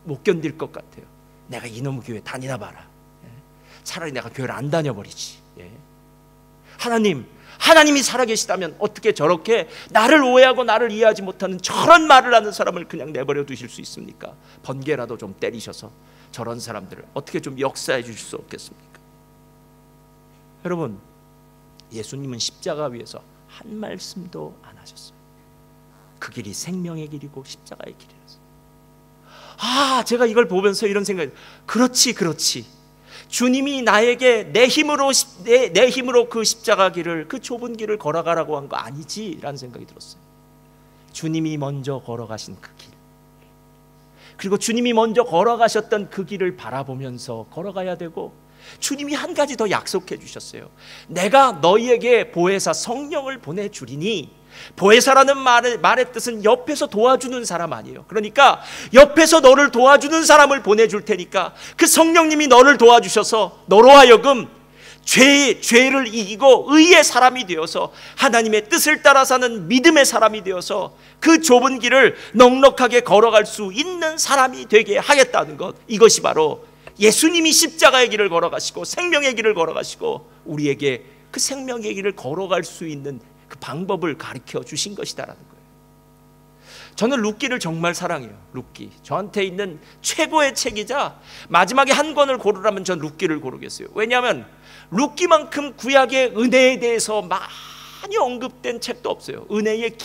못 견딜 것 같아요. 내가 이놈 교회 다니나 봐라. 차라리 내가 교회를 안 다녀버리지. 하나님이 살아계시다면 어떻게 저렇게 나를 오해하고 나를 이해하지 못하는 저런 말을 하는 사람을 그냥 내버려 두실 수 있습니까? 번개라도 좀 때리셔서 저런 사람들을 어떻게 좀 역사해 주실 수 없겠습니까? 여러분, 예수님은 십자가 위에서 한 말씀도 안 하셨어요. 그 길이 생명의 길이고 십자가의 길이라서. 제가 이걸 보면서 이런 생각이, 그렇지. 주님이 나에게 내 힘으로 그 십자가 길을, 그 좁은 길을 걸어가라고 한 거 아니지 라는 생각이 들었어요. 주님이 먼저 걸어가신 그 길, 그리고 주님이 먼저 걸어가셨던 그 길을 바라보면서 걸어가야 되고, 주님이 한 가지 더 약속해 주셨어요. 내가 너희에게 보혜사 성령을 보내주리니, 보혜사라는 말의 뜻은 옆에서 도와주는 사람 아니에요. 그러니까 옆에서 너를 도와주는 사람을 보내줄 테니까 그 성령님이 너를 도와주셔서 너로 하여금 죄를 이기고 의의 사람이 되어서 하나님의 뜻을 따라 사는 믿음의 사람이 되어서 그 좁은 길을 넉넉하게 걸어갈 수 있는 사람이 되게 하겠다는 것, 이것이 바로 예수님이 십자가의 길을 걸어가시고 생명의 길을 걸어가시고 우리에게 그 생명의 길을 걸어갈 수 있는 그 방법을 가르쳐 주신 것이다라는 거예요. 저는 룻기를 정말 사랑해요. 룻기, 저한테 있는 최고의 책이자 마지막에 한 권을 고르라면 전 룻기를 고르겠어요. 왜냐하면 룻기만큼 구약의 은혜에 대해서 많이 언급된 책도 없어요. 은혜의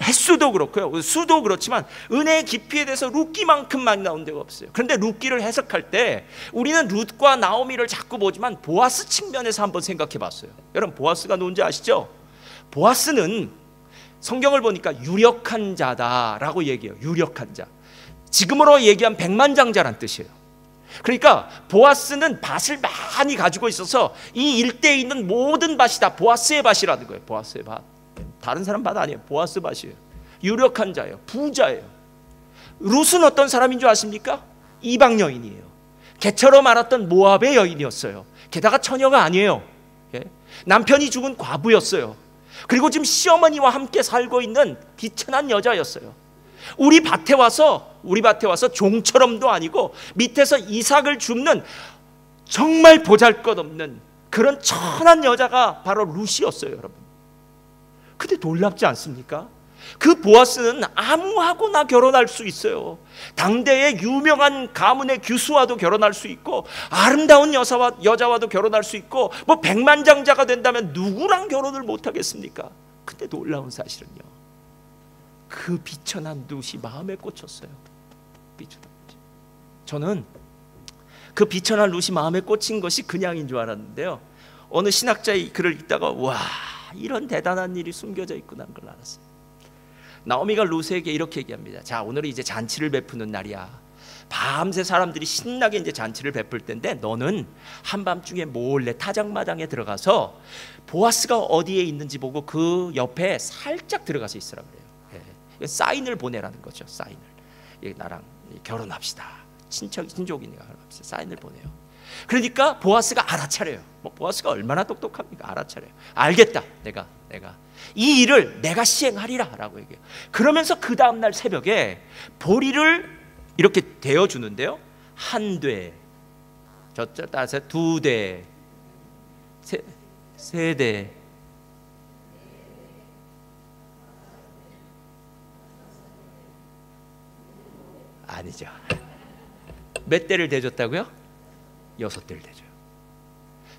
횟수도 그렇고요, 수도 그렇지만 은혜의 깊이에 대해서 룻기만큼 많이 나온 데가 없어요. 그런데 룻기를 해석할 때 우리는 룻과 나오미를 자꾸 보지만 보아스 측면에서 한번 생각해 봤어요. 여러분, 보아스가 누군지 아시죠? 보아스는 성경을 보니까 유력한 자다라고 얘기해요. 유력한 자, 지금으로 얘기한 백만장자란 뜻이에요. 그러니까 보아스는 밭을 많이 가지고 있어서 이 일대에 있는 모든 밭이 다 보아스의 밭이라는 거예요. 보아스의 밭, 다른 사람 밭 아니에요. 보아스 밭이에요. 유력한 자예요. 부자예요. 룻은 어떤 사람인 줄 아십니까? 이방 여인이에요. 개처럼 알았던 모압의 여인이었어요. 게다가 처녀가 아니에요. 예? 남편이 죽은 과부였어요. 그리고 지금 시어머니와 함께 살고 있는 비천한 여자였어요. 우리 밭에 와서 종처럼도 아니고 밑에서 이삭을 줍는 정말 보잘것없는 그런 천한 여자가 바로 룻이었어요, 여러분. 근데 놀랍지 않습니까? 그 보아스는 아무하고나 결혼할 수 있어요. 당대의 유명한 가문의 규수와도 결혼할 수 있고, 아름다운 여자와도 결혼할 수 있고, 뭐 백만장자가 된다면 누구랑 결혼을 못하겠습니까? 근데 놀라운 사실은요, 그 비천한 룻이 마음에 꽂혔어요. 저는 그 비천한 룻이 마음에 꽂힌 것이 그냥인 줄 알았는데요, 어느 신학자의 글을 읽다가 와, 이런 대단한 일이 숨겨져 있구나 하는 걸 알았어요. 나오미가 룻에게 이렇게 얘기합니다. 자, 오늘은 이제 잔치를 베푸는 날이야. 밤새 사람들이 신나게 이제 잔치를 베풀 텐데 너는 한밤중에 몰래 타작마당에 들어가서 보아스가 어디에 있는지 보고 그 옆에 살짝 들어가서 있으라 그래요. 예. 사인을 보내라는 거죠. 사인을. 나랑 결혼합시다. 친족이니까 결혼합시다. 사인을 보내요. 그러니까 보아스가 알아차려요. 보아스가 얼마나 똑똑합니까? 알아차려요. 알겠다. 내가 이 일을 내가 시행하리라 라고 얘기해요. 그러면서 그 다음날 새벽에 보리를 이렇게 대어주는데요, 한 대, 저쪽 따라서 두 대, 세 대, 아니죠. 몇 대를 대줬다고요? 6대를 대줘요.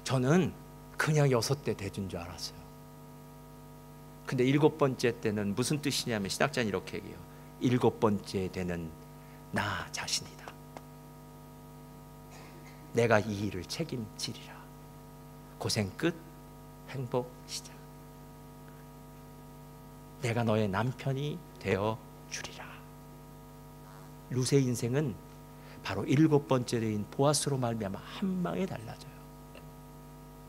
저는 그냥 6대 대준 줄 알았어요. 근데 7번째 때는 무슨 뜻이냐면 신학자는 이렇게 얘기해요. 7번째 때는 나 자신이다. 내가 이 일을 책임지리라. 고생 끝, 행복 시작. 내가 너의 남편이 되어 주리라. 룻의 인생은 바로 7번째 대인 보아스로 말미암아 한 방에 달라져요.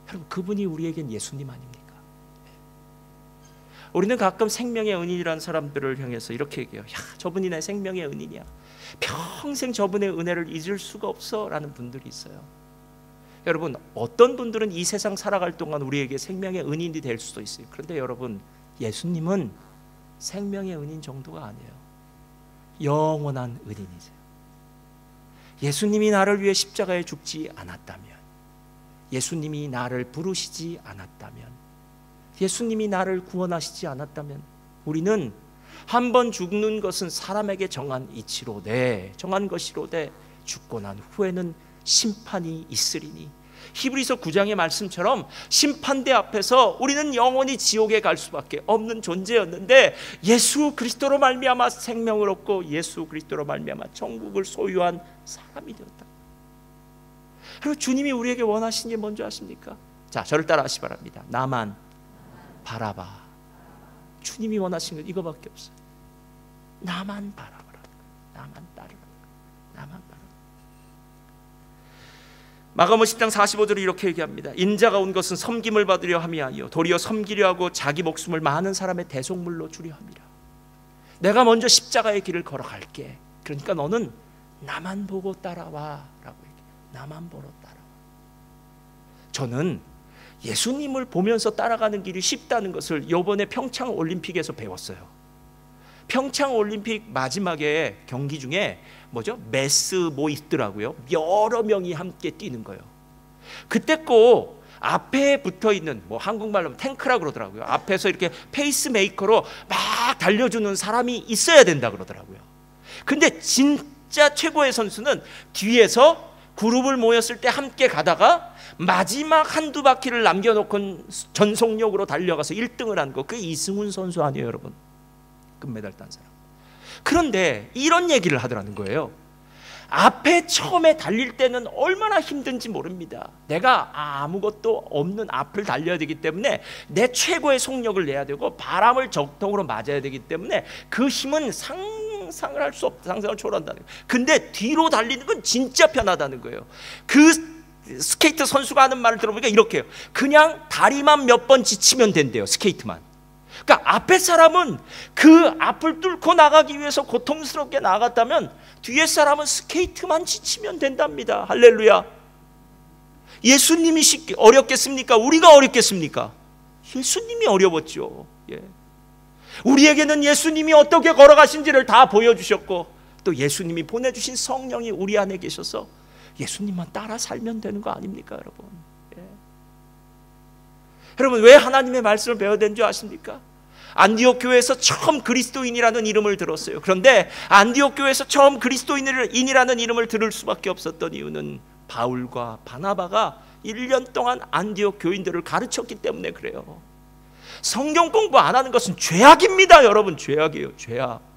여러분, 그분이 우리에겐 예수님 아닙니까? 우리는 가끔 생명의 은인이라는 사람들을 향해서 이렇게 얘기해요. 야, 저분이 내 생명의 은인이야. 평생 저분의 은혜를 잊을 수가 없어 라는 분들이 있어요. 여러분, 어떤 분들은 이 세상 살아갈 동안 우리에게 생명의 은인이 될 수도 있어요. 그런데 여러분, 예수님은 생명의 은인 정도가 아니에요. 영원한 은인이세요. 예수님이 나를 위해 십자가에 죽지 않았다면, 예수님이 나를 부르시지 않았다면, 예수님이 나를 구원하시지 않았다면, 우리는 한 번 죽는 것은 사람에게 정한 이치로되, 정한 것이로되, 죽고 난 후에는 심판이 있으리니, 히브리서 9장의 말씀처럼 심판대 앞에서 우리는 영원히 지옥에 갈 수밖에 없는 존재였는데, 예수 그리스도로 말미암아 생명을 얻고 예수 그리스도로 말미암아 천국을 소유한 사람이 되었다. 그리고 주님이 우리에게 원하신 게 뭔지 아십니까? 자, 저를 따라하시 바랍니다. 나만 바라봐. 주님이 원하신 건 이거밖에 없어요. 나만 바라보라. 나만 따르라. 나만 바라봐. 마가복음 10장 45절에 이렇게 얘기합니다. 인자가 온 것은 섬김을 받으려 함이 아니요 도리어 섬기려 하고 자기 목숨을 많은 사람의 대속물로 주려 함이라. 내가 먼저 십자가의 길을 걸어갈게. 그러니까 너는 나만 보고 따라와 라고 얘기해요. 나만 보러 따라와. 저는 예수님을 보면서 따라가는 길이 쉽다는 것을 이번에 평창올림픽에서 배웠어요. 평창올림픽 마지막에 경기 중에 메스 있더라고요. 여러 명이 함께 뛰는 거예요. 그때 꼭 앞에 붙어있는, 한국말로 탱크라고 그러더라고요. 앞에서 이렇게 페이스메이커로 막 달려주는 사람이 있어야 된다 그러더라고요. 근데 진짜 최고의 선수는 뒤에서 그룹을 모였을 때 함께 가다가 마지막 한두 바퀴를 남겨놓고 전속력으로 달려가서 1등을 한 거, 그게 이승훈 선수 아니에요, 여러분? 금메달 딴 사람. 그런데 이런 얘기를 하더라는 거예요. 앞에 처음에 달릴 때는 얼마나 힘든지 모릅니다. 내가 아무것도 없는 앞을 달려야 되기 때문에 내 최고의 속력을 내야 되고 바람을 적통으로 맞아야 되기 때문에 그 힘은 상상을 할 수 없다. 상상을 초월한다는 거예요. 근데 뒤로 달리는 건 진짜 편하다는 거예요. 그 스케이트 선수가 하는 말을 들어보니까 이렇게 해요. 그냥 다리만 몇 번 지치면 된대요. 스케이트만. 그러니까 앞에 사람은 그 앞을 뚫고 나가기 위해서 고통스럽게 나갔다면 뒤에 사람은 스케이트만 지치면 된답니다. 할렐루야. 예수님이 어렵겠습니까? 우리가 어렵겠습니까? 예수님이 어려웠죠. 예. 우리에게는 예수님이 어떻게 걸어가신지를 다 보여주셨고, 또 예수님이 보내주신 성령이 우리 안에 계셔서 예수님만 따라 살면 되는 거 아닙니까, 여러분? 예. 여러분, 왜 하나님의 말씀을 배워야 되는 줄 아십니까? 안디옥 교회에서 처음 그리스도인이라는 이름을 들었어요. 그런데 안디옥 교회에서 처음 그리스도인이라는 이름을 들을 수밖에 없었던 이유는 바울과 바나바가 1년 동안 안디옥 교인들을 가르쳤기 때문에 그래요. 성경 공부 안 하는 것은 죄악입니다, 여러분. 죄악이에요, 죄악.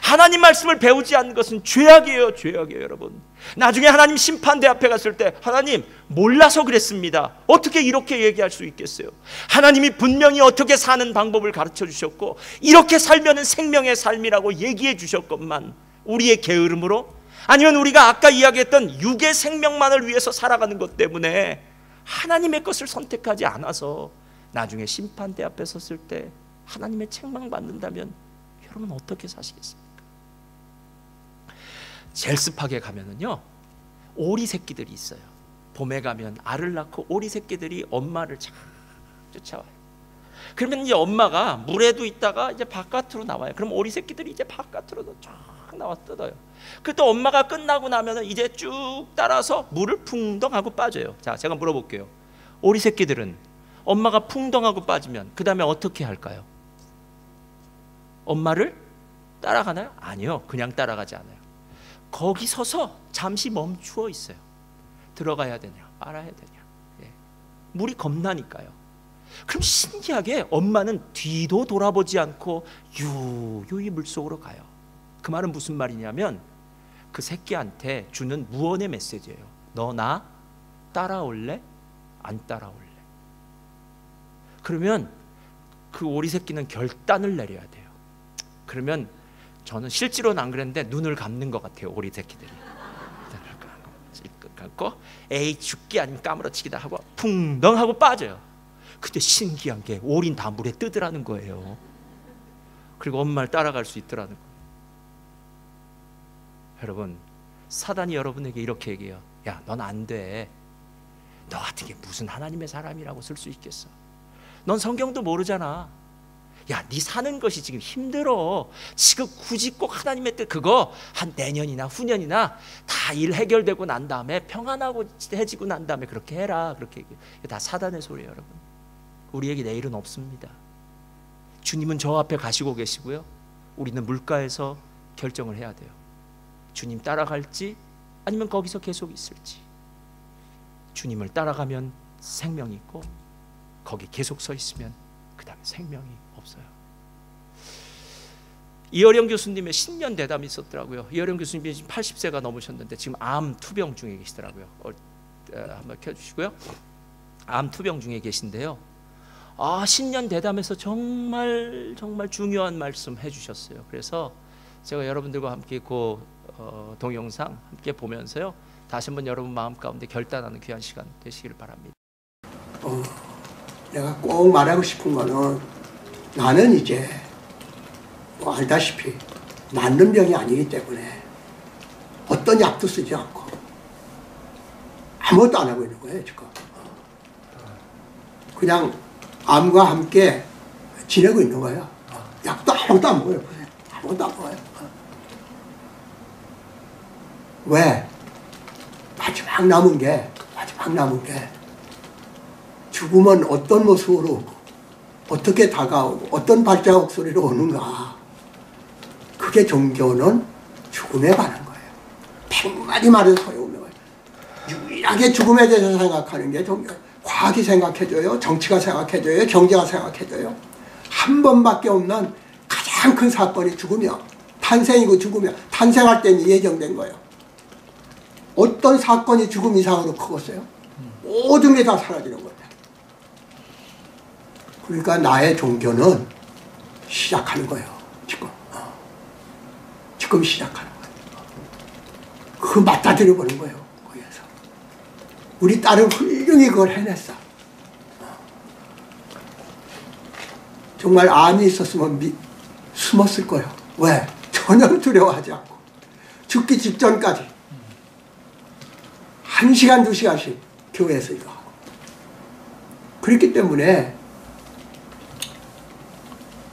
하나님 말씀을 배우지 않는 것은 죄악이에요, 죄악이에요, 여러분. 나중에 하나님 심판대 앞에 갔을 때 하나님 몰라서 그랬습니다. 어떻게 이렇게 얘기할 수 있겠어요? 하나님이 분명히 어떻게 사는 방법을 가르쳐 주셨고 이렇게 살면은 생명의 삶이라고 얘기해 주셨건만 우리의 게으름으로, 아니면 우리가 아까 이야기했던 육의 생명만을 위해서 살아가는 것 때문에 하나님의 것을 선택하지 않아서 나중에 심판대 앞에 섰을 때 하나님의 책망 받는다면 여러분 어떻게 사시겠습니까? 젤스팍에 가면은요, 오리 새끼들이 있어요. 봄에 가면 알을 낳고 오리 새끼들이 엄마를 쫙 쫓아와요. 그러면 이제 엄마가 물에도 있다가 이제 바깥으로 나와요. 그럼 오리 새끼들이 이제 바깥으로 쫙 나와 뜯어요. 그 또 엄마가 끝나고 나면은 이제 쭉 따라서 물을 풍덩하고 빠져요. 자, 제가 물어볼게요. 오리 새끼들은 엄마가 풍덩하고 빠지면 그 다음에 어떻게 할까요? 엄마를 따라가나요? 아니요, 그냥 따라가지 않아요. 거기 서서 잠시 멈추어 있어요. 들어가야 되냐 말아야 되냐. 예. 물이 겁나니까요. 그럼 신기하게 엄마는 뒤도 돌아보지 않고 유유히 물속으로 가요. 그 말은 무슨 말이냐면 그 새끼한테 주는 무언의 메시지예요. 너 나 따라올래? 안 따라올래? 그러면 그 오리 새끼는 결단을 내려야 돼요. 그러면 저는 실제로는 안 그랬는데 눈을 감는 것 같아요, 오리 새끼들이. 감고 에이 죽기 아니면 까무러치기다 하고 풍덩 하고 빠져요. 근데 신기한 게 오리는 다 물에 뜨더라는 거예요. 그리고 엄마를 따라갈 수 있더라는 거예요. 여러분, 사단이 여러분에게 이렇게 얘기해요. 야, 넌 안 돼. 너 같은 게 무슨 하나님의 사람이라고 쓸 수 있겠어. 넌 성경도 모르잖아. 야, 네 사는 것이 지금 힘들어. 지금 굳이 꼭 하나님의 뜻, 그거 한 내년이나 후년이나 다 일 해결되고 난 다음에 평안하고 해지고 난 다음에 그렇게 해라. 그렇게 얘기해. 다 사단의 소리예요, 여러분. 우리에게 내일은 없습니다. 주님은 저 앞에 가시고 계시고요. 우리는 물가에서 결정을 해야 돼요. 주님 따라갈지 아니면 거기서 계속 있을지. 주님을 따라가면 생명이 있고 거기 계속 서 있으면 그 다음에 생명이 없어요. 이어령 교수님의 신년 대담이 있었더라고요. 이어령 교수님이 지금 80세가 넘으셨는데 지금 암 투병 중에 계시더라고요. 한번 켜주시고요. 암 투병 중에 계신데요. 신년 대담에서 정말 중요한 말씀 해주셨어요. 그래서 제가 여러분들과 함께 그 동영상 함께 보면서요, 다시 한번 여러분 마음 가운데 결단하는 귀한 시간 되시기를 바랍니다. 내가 꼭 말하고 싶은 거는, 나는 이제 뭐 알다시피 낫는 병이 아니기 때문에 어떤 약도 쓰지 않고 아무것도 안 하고 있는 거예요, 지금. 그냥 암과 함께 지내고 있는 거예요. 약도 아무것도 안 먹어요. 아무것도 안 먹어요. 왜? 마지막 남은 게 죽음은 어떤 모습으로 오고 어떻게 다가오고 어떤 발자국 소리로 오는가. 그게 종교는 죽음에 관한 거예요. 100마디 말해도 소용없는 거예요. 유일하게 죽음에 대해서 생각하는 게 종교. 과학이 생각해줘요. 정치가 생각해줘요. 경제가 생각해줘요. 한 번밖에 없는 가장 큰 사건이 죽음이야. 탄생이고 죽음이야. 탄생할 때는 예정된 거예요. 어떤 사건이 죽음 이상으로 크겠어요? 모든 게 다 사라지는 거예요. 그러니까 나의 종교는 시작하는 거예요. 지금 시작하는 거예요. 그거 맞닥뜨려 버린 거예요. 거기에서 우리 딸은 훌륭히 그걸 해냈어. 정말 암이 있었으면 숨었을 거예요. 왜? 전혀 두려워하지 않고. 죽기 직전까지 1시간, 2시간씩 교회에서 이거 하고. 그렇기 때문에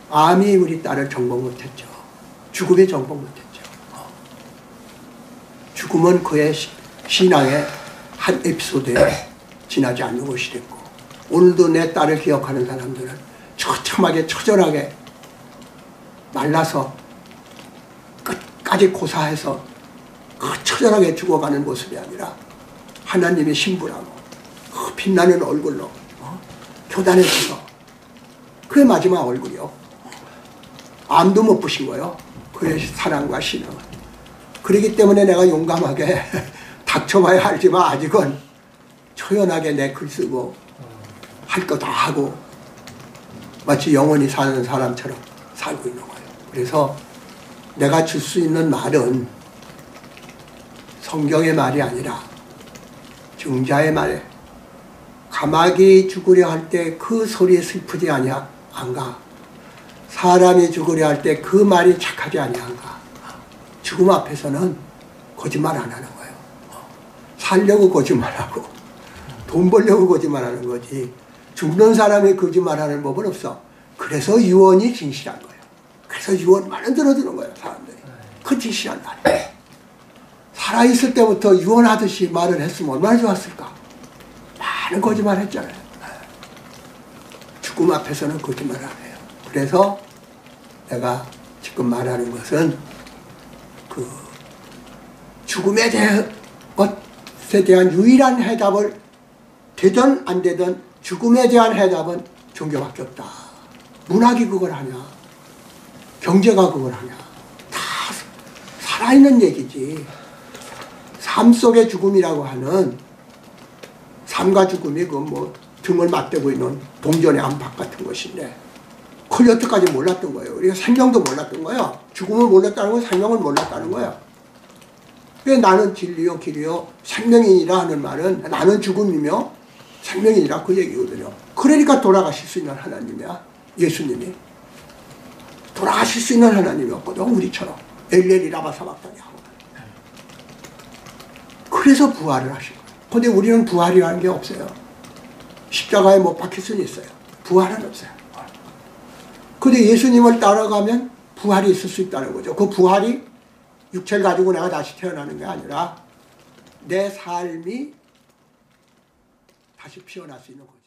암이 우리 딸을 정복 못했죠. 죽음이 정복 못했죠. 죽음은 그의 신앙의 한 에피소드에 지나지 않는 것이 됐고, 오늘도 내 딸을 기억하는 사람들은 처참하게 처절하게 말라서 끝까지 고사해서 그 처절하게 죽어가는 모습이 아니라 하나님의 신부라고 그 빛나는 얼굴로 교단에 서서 그의 마지막 얼굴이요. 암도 못 부신 거예요. 그의 사랑과 신앙은. 그렇기 때문에 내가 용감하게 닥쳐봐야 알지만 아직은 초연하게 내 글 쓰고 할 거 다 하고 마치 영원히 사는 사람처럼 살고 있는 거예요. 그래서 내가 줄 수 있는 말은 성경의 말이 아니라 증자의 말에, 가마귀 죽으려 할 때 그 소리에 슬프지 아니한가, 사람이 죽으려 할 때 그 말이 착하지 아니한가. 죽음 앞에서는 거짓말 안 하는 거예요. 살려고 거짓말하고 돈 벌려고 거짓말하는 거지, 죽는 사람이 거짓말하는 법은 없어. 그래서 유언이 진실한 거예요. 그래서 유언 만들어주는 거예요, 사람들이. 그 진실한 말이에요. 살아있을 때부터 유언하듯이 말을 했으면 얼마나 좋았을까. 많은 거짓말 했잖아요. 죽음 앞에서는 거짓말 안 해요. 그래서 내가 지금 말하는 것은 그 죽음에 대한 것에 대한 유일한 해답을, 되든 안 되든 죽음에 대한 해답은 종교밖에 없다. 문학이 그걸 하냐, 경제가 그걸 하냐. 다 살아있는 얘기지. 삶 속의 죽음이라고 하는, 삶과 죽음이 그 뭐 등을 맞대고 있는 동전의 안팎 같은 것인데, 그걸 여태까지 몰랐던 거예요. 우리가 생명도 몰랐던 거예요. 죽음을 몰랐다는 건 생명을 몰랐다는 거예요. 그래서 나는 진리요 길이요 생명이니라 하는 말은 나는 죽음이며 생명이니라 그 얘기거든요. 그러니까 돌아가실 수 있는 하나님이야. 예수님이 돌아가실 수 있는 하나님이었거든. 우리처럼 엘레리 라바사박다니 하고. 그래서 부활을 하신 거예요. 근데 우리는 부활이라는 게 없어요. 십자가에 못 박힐 수는 있어요. 부활은 없어요. 근데 예수님을 따라가면 부활이 있을 수 있다는 거죠. 그 부활이 육체를 가지고 내가 다시 태어나는 게 아니라 내 삶이 다시 피어날 수 있는 거죠.